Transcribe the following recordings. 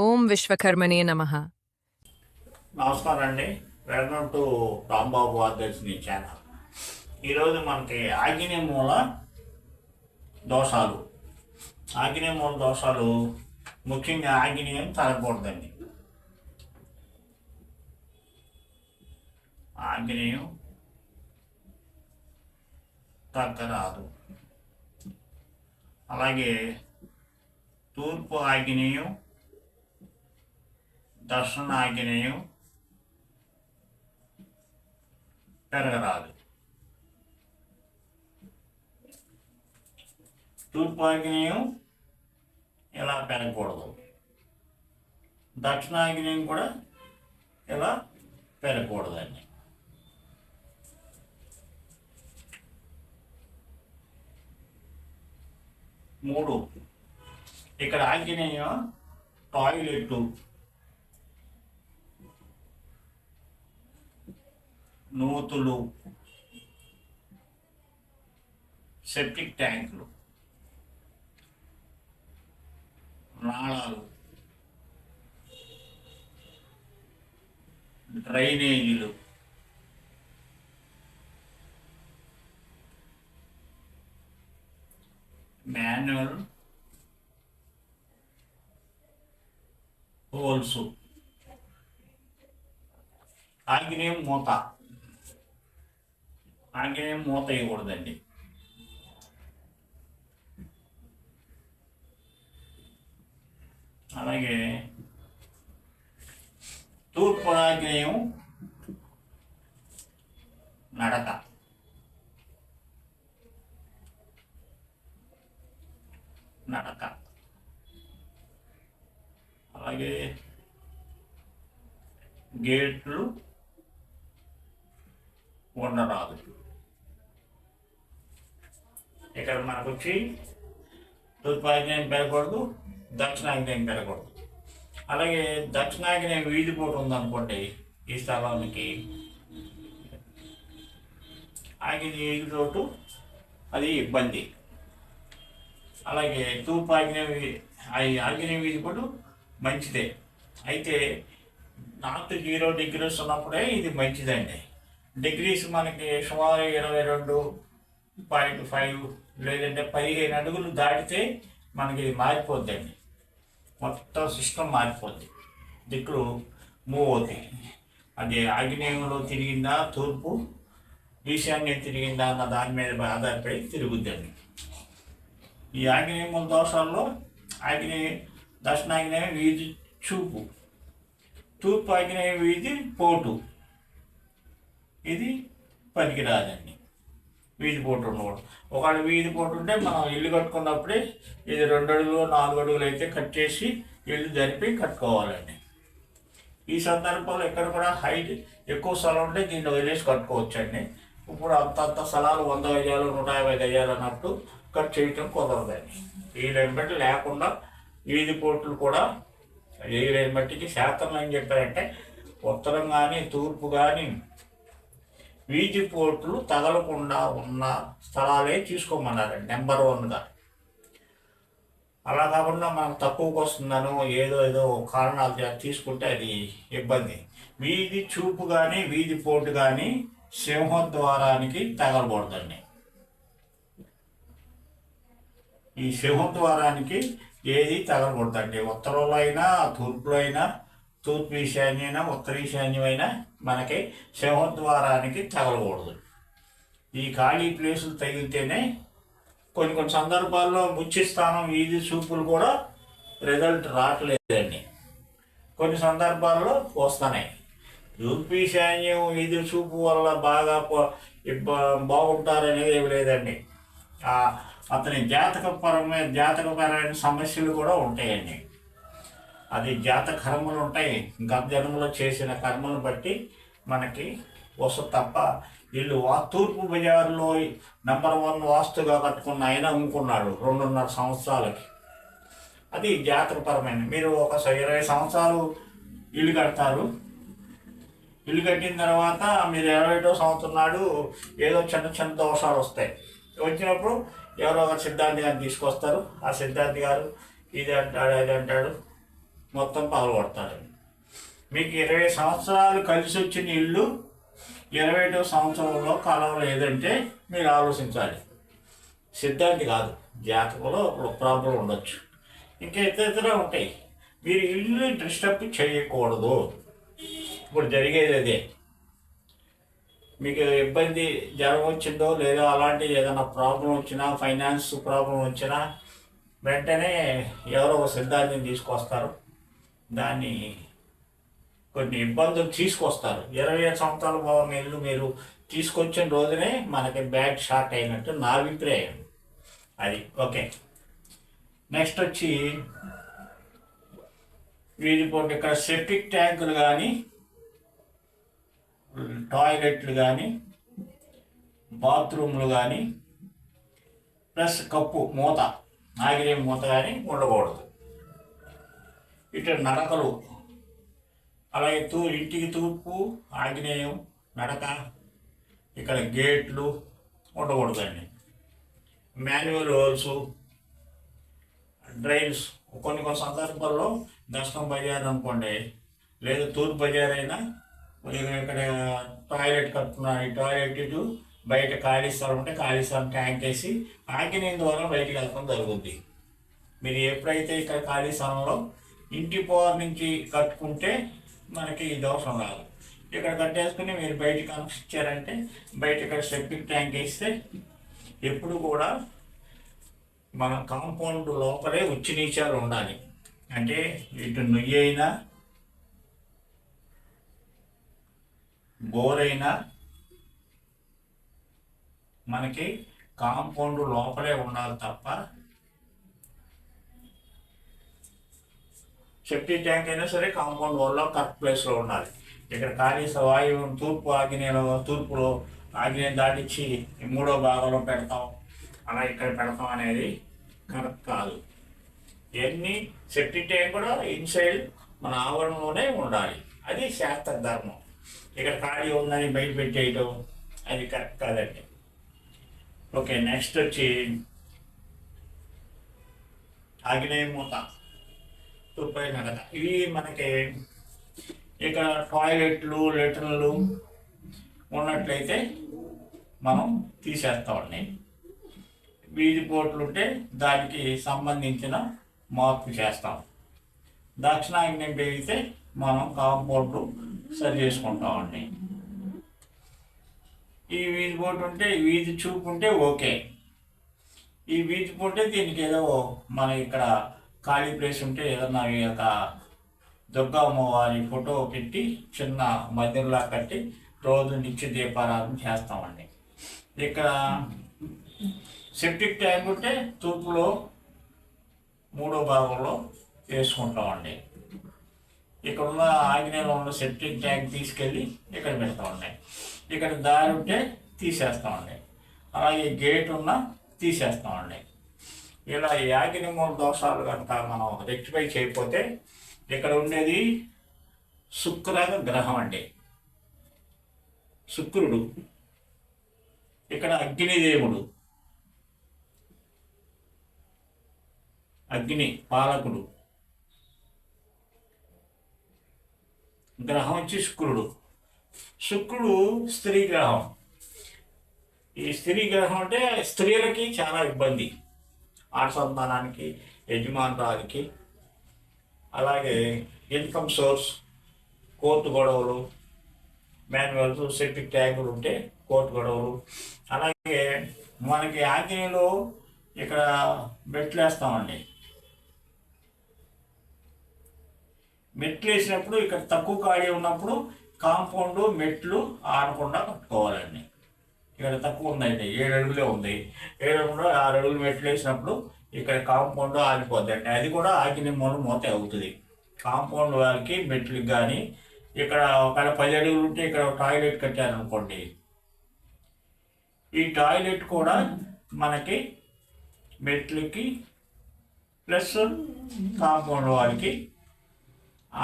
ఓం విశ్వకర్మణే నమః. నమస్కారం అండి. Welcome to Rambabu Adarshini channel. ఈరోజు మనకి ఆగ్నేయ మూల దోషాలు. ఆగ్నేయ మూల దోషాలు ముఖ్యంగా ఆగ్నేయం తగ్గకూడదండి. ఆగ్నేయం తగ్గరాదు. అలాగే తూర్పు ఆగ్నేయం, దక్షిణ ఆగ్నేయం పెరగరాదు. తూర్పు ఆగ్నేయం ఇలా పెరగకూడదు. దక్షిణ ఆగ్నేయం కూడా ఇలా పెరగకూడదండి. మూడు, ఇక్కడ ఆగ్నేయం టాయిలెట్, నూతులు, సెప్టిక్ ట్యాంకులు, నాళాలు, డ్రైనేజీలు, మాన్యువల్ హోల్స్, ఆగ్నేయం మూత. ఆగ్నేయం మూత వేయకూడదండి. అలాగే తూర్పు ఆగ్నేయం నడక. అలాగే గేట్లు ఉండరాదు. ఇక్కడ మనకు వచ్చి తూర్పు ఆగ్నేయం పెరగకూడదు, దక్షిణాగ్నేయం పెరగకూడదు. అలాగే దక్షిణాగ్నేయం వీధి పోటు ఉందనుకోండి, ఈ స్థలానికి ఆగ్నేయ వీధి పోటు అది ఇబ్బంది. అలాగే తూర్పు ఆగ్నేయ వీధి పోటు మంచిదే. అయితే నార్త్ 0 degrees ఉన్నప్పుడే ఇది మంచిదండి. డిగ్రీస్ మనకి సుమారు 22.5 లేదంటే 15 అడుగులు దాటితే మనకి మారిపోద్దండి. మొత్తం సిస్టమ్ మారిపోద్ది, దిక్కులు మూవ్ అవుతాయి. అది ఆగ్నేయంలో తిరిగిందా, తూర్పు ఈశాన్యం తిరిగిందా అన్న దాని మీద ఆధారపడి తిరుగుద్దండి. ఈ ఆగ్నేయ మూల దోషాల్లో దక్షిణాగ్నేయ వీధి చూపు, తూర్పు ఆగ్నేయ వీధి పోటు, ఇది పనికిరాదండి. వీధి పోటు ఉండకూడదు. ఒకవేళ వీధి పోటు ఉంటే మనం ఇల్లు కట్టుకున్నప్పుడే ఇది 2 అడుగులు 4 అడుగులు అయితే కట్ చేసి ఇల్లు జరిపి కట్టుకోవాలండి. ఈ సందర్భంలో ఎక్కడ కూడా హైట్ ఎక్కువ స్థలం ఉంటే దీన్ని వదిలేసి కట్టుకోవచ్చండి. ఇప్పుడు అంత స్థలాలు 100 గజాలు 150 గజాలు అన్నప్పుడు కట్ చేయటం కుదరదండి. ఈ లైన్ బట్టి లేకుండా వీధి పోట్లు కూడా ఈ లైన్ బట్టికి శాతం ఏం చెప్పారంటే ఉత్తరం కానీ తూర్పు కానీ వీధి పోట్లు తగలకుండా ఉన్న స్థలాలే తీసుకోమన్నారండి నెంబర్ 1గా. అలా కాకుండా మనకు తక్కువకి వస్తుందనో ఏదో కారణాలు తీసుకుంటే అది ఇబ్బంది. వీధి చూపు కానీ వీధి పోటు కానీ సింహద్వారానికి తగలకూడదండి. ఈ సింహద్వారానికి ఏది తగలకూడదండి. ఉత్తరంలో అయినా తూర్పులో అయినా, తూర్పు ఈశాన్యమైనా ఉత్తర ఈశాన్యమైనా మనకి సింహద్వారానికి తగలకూడదు. ఈ ఖాళీ ప్లేసులు తగిలితేనే కొన్ని సందర్భాల్లో ముచ్చి స్థానం వీధి చూపులు కూడా రిజల్ట్ రావట్లేదండి. కొన్ని సందర్భాల్లో వస్తున్నాయి. తూర్పు ఈశాన్యం వీధి చూపు వల్ల బాగా బాగుంటారనేది ఏమి లేదండి. అతని జాతకపరమైన సమస్యలు కూడా ఉంటాయండి. అది జాతక కర్మలు ఉంటాయి. గత జన్మలో చేసిన కర్మలను బట్టి మనకి వస్తుంది తప్ప వీళ్ళు తూర్పు బజార్లో నెంబర్ 1 వాస్తుగా కట్టుకున్న ఆయన అమ్ముకున్నాడు 2.5 సంవత్సరాలకి. అది జాతకపరమైన. మీరు ఒక 20 సంవత్సరాలు ఇల్లు కడతారు. ఇల్లు కట్టిన తర్వాత మీరు 21వ సంవత్సరం నాడు ఏదో చిన్న దోషాలు వస్తాయి. వచ్చినప్పుడు ఎవరో ఒక సిద్ధాంతి గారిని తీసుకొస్తారు. ఆ సిద్ధాంతి గారు ఇది అంటాడు అది అంటాడు, మొత్తం పగలగొడతాడు. మీకు 20 సంవత్సరాలు కలిసి వచ్చిన ఇల్లు 21వ సంవత్సరంలో కలవ లేదంటే మీరు ఆలోచించాలి. సిద్ధాంతి కాదు, జాతకంలో ప్రాబ్లం ఉండొచ్చు, ఇంకా ఇతర ఉంటాయి. మీరు ఇల్లు డిస్టర్బ్ చేయకూడదు. ఇప్పుడు జరిగేది అదే. మీకు ఇబ్బంది జ్వరం వచ్చిందో లేదో అలాంటి ఏదైనా ప్రాబ్లం వచ్చినా, ఫైనాన్స్ ప్రాబ్లం వచ్చినా వెంటనే ఎవరో ఒక సిద్ధాంతిని తీసుకొస్తారు. దాన్ని కొన్ని ఇబ్బందులు తీసుకొస్తారు. 25 సంవత్సరాల బాగున్న ఇల్లు మీరు తీసుకొచ్చిన రోజునే మనకి బ్యాడ్ షాట్ అయినట్టు నా అభిప్రాయం. అది ఓకే. నెక్స్ట్ వచ్చి వీధి పోటీ. ఇక్కడ సెప్టిక్ ట్యాంకులు కానీ, టాయిలెట్లు కానీ, బాత్రూమ్లు కానీ, ప్లస్ కప్పు మూత, ఆగిరే మూత కానీ ఉండకూడదు. ఇటు నడకలు, అలాగే ఇంటికి తూర్పు ఆగ్నేయం నడక, ఇక్కడ గేట్లు ఉండకూడదండి. Manual holes, drains. కొన్ని సందర్భాల్లో దక్షిణం బజార్ అనుకోండి, లేదా తూర్పు బజార్ అయినా ఇక్కడ టాయిలెట్ కట్టుకున్నారు. ఈ టాయిలెట్ ఇటు బయట ఖాళీ స్థలం ఉంటే ఖాళీ స్థలం ట్యాంక్ వేసి ఆగ్నేయం ద్వారా బయటికి వెళ్ళడం జరుగుద్ది. మీరు ఎప్పుడైతే ఇక్కడ ఖాళీ స్థలంలో ఇంటి పవర్ నుంచి కట్టుకుంటే మనకి ఈ దోషం రాదు. ఇక్కడ కట్టేసుకుని మీరు బయట కనెక్షన్ ఇచ్చారంటే బయట ఇక్కడ సెప్టిక్ ట్యాంక్ వేస్తే ఎప్పుడు కూడా మన కాంపౌండ్ లోపలే ఉచ్చి నీచాలు ఉండాలి. అంటే ఇటు నుయ్యి అయినా బోరైనా మనకి కాంపౌండ్ లోపలే ఉండాలి తప్ప సెప్టిక్ ట్యాంక్ అయినా సరే కాంపౌండ్ వాళ్ళలో కరెక్ట్ ప్లేస్లో ఉండాలి. ఇక్కడ ఖాళీ వాయువు తూర్పు ఆగ్నేయంలో, తూర్పులో ఆగ్నేయం దాటించి 3వ భాగంలో పెడతాం, అలా ఇక్కడ పెడతాం అనేది కరెక్ట్ కాదు. ఇవన్నీ సెప్టిక్ ట్యాంక్ కూడా ఇన్సైడ్ మన ఆవరణలోనే ఉండాలి. అది శాస్త్ర ధర్మం. ఇక్కడ ఖాళీ ఉందని బయట పెట్టేయటం అది కరెక్ట్ కాదండి. ఓకే. నెక్స్ట్ వచ్చి ఆగ్నేయ మూత, తూర్పై నడక. ఇవి మనకి ఇక్కడ టాయిలెట్లు, లెట్రిన్లు ఉన్నట్లయితే మనం తీసేస్తామండి. వీధి పోట్లు ఉంటే దానికి సంబంధించిన మార్పు చేస్తాం. దక్షిణాగ్నేయం పెరిగితే మనం కాంపౌండ్ సరి చేసుకుంటామండి. ఈ వీధి పోటు ఉంటే, వీధి చూపు ఉంటే ఓకే. ఈ వీధి పోటే దీనికి ఏదో మన ఇక్కడ ఖాళీ ప్లేస్ ఉంటే ఏదన్నా ఒక దుర్గమ్మ వారి ఫోటో పెట్టి చిన్న మందిరంలా కట్టి రోజు నిత్య దీపారాధన చేస్తామండి. ఇక్కడ సెప్టిక్ ట్యాంక్ ఉంటే తూర్పులో 3వ భాగంలో వేసుకుంటామండి. ఇక్కడ ఉన్న ఆగ్నేయంలో ఉన్న సెప్టిక్ ట్యాంక్ తీసుకెళ్ళి ఇక్కడ పెడతామండి. ఇక్కడ దారి ఉంటే తీసేస్తామండి. అలాగే గేట్ ఉన్నా తీసేస్తామండి. ఇలా ఈ ఆగ్నేయ దోషాలు కనుక మనం రెక్టిఫై చేయకపోతే ఇక్కడ ఉండేది శుక్ర గ్రహం అండి. శుక్రుడు ఇక్కడ అగ్నిదేవుడు, అగ్ని పాలకుడు. గ్రహం వచ్చి శుక్రుడు. శుక్రుడు స్త్రీ గ్రహం. ఈ స్త్రీ గ్రహం అంటే స్త్రీలకి చాలా ఇబ్బంది, ఆడసంతానానికి, యజమానురాలికి. అలాగే ఇన్కమ్ సోర్స్, కోర్టు గొడవలు, మాన్యువల్స్, సెప్టిక్ ట్యాంకులు ఉంటే కోర్టు గొడవలు. అలాగే మనకి ఆగ్నేయంలో ఇక్కడ మెట్లు వేస్తామండి. మెట్లు వేసినప్పుడు ఇక్కడ తక్కువ ఖాళీ ఉన్నప్పుడు కాంపౌండ్ మెట్లు ఆడకుండా కట్టుకోవాలండి. ఇక్కడ తక్కువ ఉందండి, 7 అడుగులే ఉంది. 7 అడుగులు 6 అడుగులు మెట్లు వేసినప్పుడు ఇక్కడ కాంపౌండ్ ఆగిపోద్దండి. అది కూడా ఆగ్నేయం మూత అవుతుంది. కాంపౌండ్ వాళ్ళకి మెట్లకి కానీ ఇక్కడ ఒకవేళ 10 అడుగులు ఉంటే ఇక్కడ టాయిలెట్ కట్టారనుకోండి, ఈ టాయిలెట్ కూడా మనకి మెట్లకి ప్లస్ కాంపౌండ్ వారికి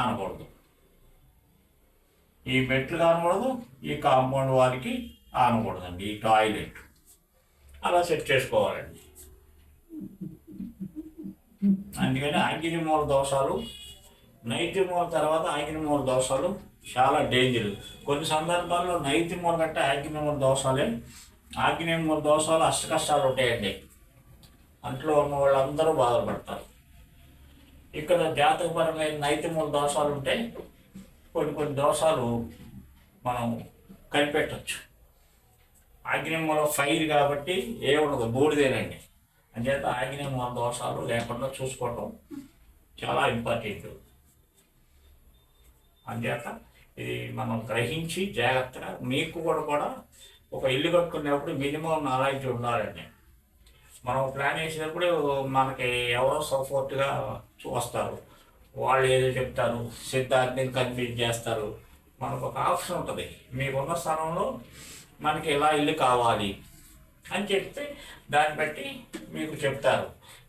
ఆనకూడదు. ఈ మెట్లు కానకూడదు, ఈ కాంపౌండ్ వారికి ఆనకూడదండి ఈ టాయిలెట్. అలా సెట్ చేసుకోవాలండి. అందుకని ఆగ్నేయ మూల దోషాలు, నైరుతి మూల తర్వాత ఆగ్నేయ మూల దోషాలు చాలా డేంజర్. కొన్ని సందర్భాల్లో నైరుతి మూల కంటే ఆగ్నేయ మూల దోషాలే, ఆగ్నేయ మూల దోషాలు అష్టకష్టాలు ఉంటాయండి. అంట్లో ఉన్న వాళ్ళందరూ బాధపడతారు. ఇక్కడ జాతకపరమైన నైరుతి మూల దోషాలు ఉంటే కొన్ని దోషాలు మనం కనిపెట్టవచ్చు. ఆగ్నేయ మూల ఫైర్ కాబట్టి ఏముండదు, బూడిదేనండి. అంచేత ఆగ్నేయ మూల దోషాలు లేకుండా చూసుకోవటం చాలా ఇంపార్టెంట్. అంచేత ఇది మనం గ్రహించి జాగ్రత్తగా, మీకు కూడా ఒక ఇల్లు కట్టుకునేప్పుడు మినిమం నాలెడ్జ్ ఉండాలండి. మనం ప్లాన్ వేసినప్పుడు మనకి ఎవరో సపోర్ట్గా వస్తారు, వాళ్ళు ఏదో చెప్తారు, సిద్ధార్థిని కన్ఫ్యూజ్ చేస్తారు. మనకు ఒక ఆప్షన్ ఉంటుంది, మీకున్న స్థలంలో మనకి ఇలా ఇల్లు కావాలి అని చెప్తే దాన్ని బట్టి మీకు చెప్తారు.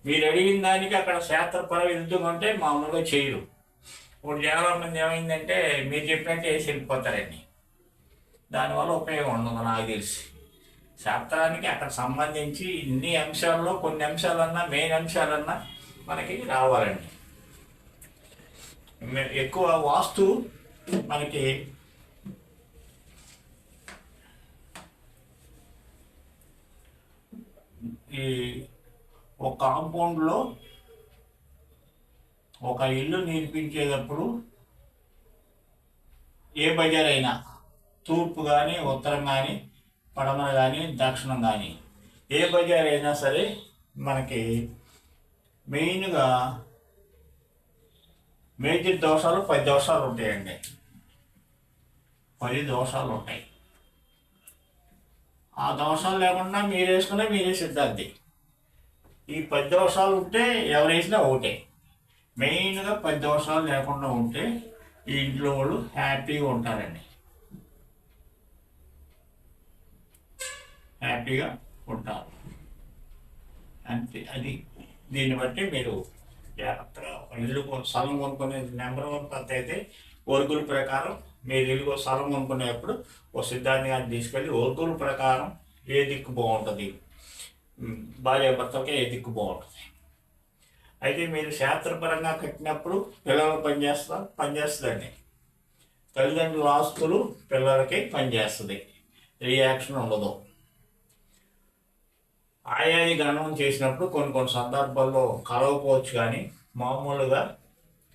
మీరు అడిగిన దానికి అక్కడ శాస్త్రపరం ఎందుకంటే మామూలుగా చేయరు. ఇప్పుడు చాలామంది ఏమైందంటే మీరు చెప్పినట్టు వేసి వెళ్ళిపోతారండి, దానివల్ల ఉపయోగం ఉండదు. నాకు తెలిసి శాస్త్రానికి అక్కడ సంబంధించి ఇన్ని అంశాల్లో కొన్ని అంశాలన్నా, మెయిన్ అంశాలన్నా మనకి రావాలండి. ఎక్కువ వాస్తు మనకి ఈ ఒక కాంపౌండ్లో ఒక ఇల్లు నిర్మించేటప్పుడు ఏ బజార్ అయినా తూర్పు కానీ, ఉత్తరం కానీ, పడమర కానీ, దక్షిణం కానీ ఏ బజార్ అయినా సరే మనకి మెయిన్గా మేజర్ దోషాలు 10 దోషాలు ఉంటాయండి. 10 దోషాలు ఉంటాయి. ఆ దోషాలు లేకుండా మీరు వేసుకునే మీరే సిద్ధాంతి. ఈ 10 దోషాలు ఉంటే ఎవరు వేసినా ఒకటే. మెయిన్గా 10 దోషాలు లేకుండా ఉంటే ఈ ఇంట్లో వాళ్ళు హ్యాపీగా ఉంటారండి, హ్యాపీగా ఉంటారు అంతే. అది దీన్ని బట్టి మీరు జాగ్రత్తగా ఇల్లు స్థలం కొనుక్కునే నెంబర్ 1 పద్ధతి అయితే వర్గుల ప్రకారం మీరు ఇల్లు స్థలం కొనుక్కునేప్పుడు ఓ సిద్ధాంతి గారిని తీసుకెళ్ళి వర్గుల ప్రకారం ఏ దిక్కు బాగుంటుంది, భార్యాభర్తలకి ఏ దిక్కు బాగుంటుంది. అయితే మీరు శాస్త్రపరంగా కట్టినప్పుడు పిల్లలు పనిచేస్తుందండి. తల్లిదండ్రుల ఆస్తులు పిల్లలకి పనిచేస్తుంది, రియాక్షన్ ఉండదు. ఆయాది గణనం చేసినప్పుడు కొన్ని సందర్భాల్లో కలవకపోవచ్చు, కానీ మామూలుగా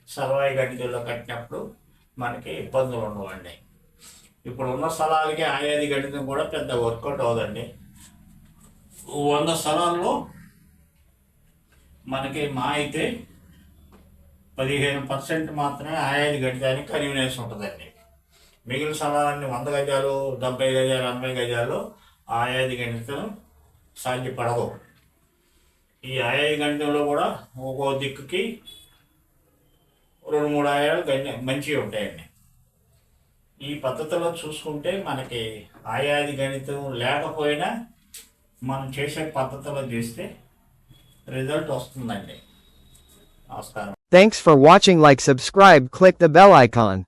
సర్వాయి గణితుల్లో కట్టినప్పుడు మనకి ఇబ్బందులు ఉండవండి. ఇప్పుడు ఉన్న స్థలాలకి ఆయాది గణితం కూడా పెద్ద వర్కౌట్ అవ్వదండి. 100 స్థలాల్లో మనకి మా అయితే 15% మాత్రమే ఆయాది గణితానికి కన్వీనియన్స్ ఉంటుందండి. మిగిలిన స్థలాలన్నీ 100 గజాలు, 70 గజాలు, 80 గజాల్లో ఆయాది గణితం సాధ్యపడదు. ఈ ఆయాది గణితంలో కూడా ఒక్కో దిక్కుకి 2-3 ఆయాలు మంచిగా ఉంటాయండి. ఈ పద్ధతిలో చూసుకుంటే మనకి ఆయాది గణితం లేకపోయినా మనం చేసే పద్ధతిలో చేస్తే రిజల్ట్ వస్తుందండి. నమస్కారం. Thanks for watching. Like, subscribe, click the bell icon.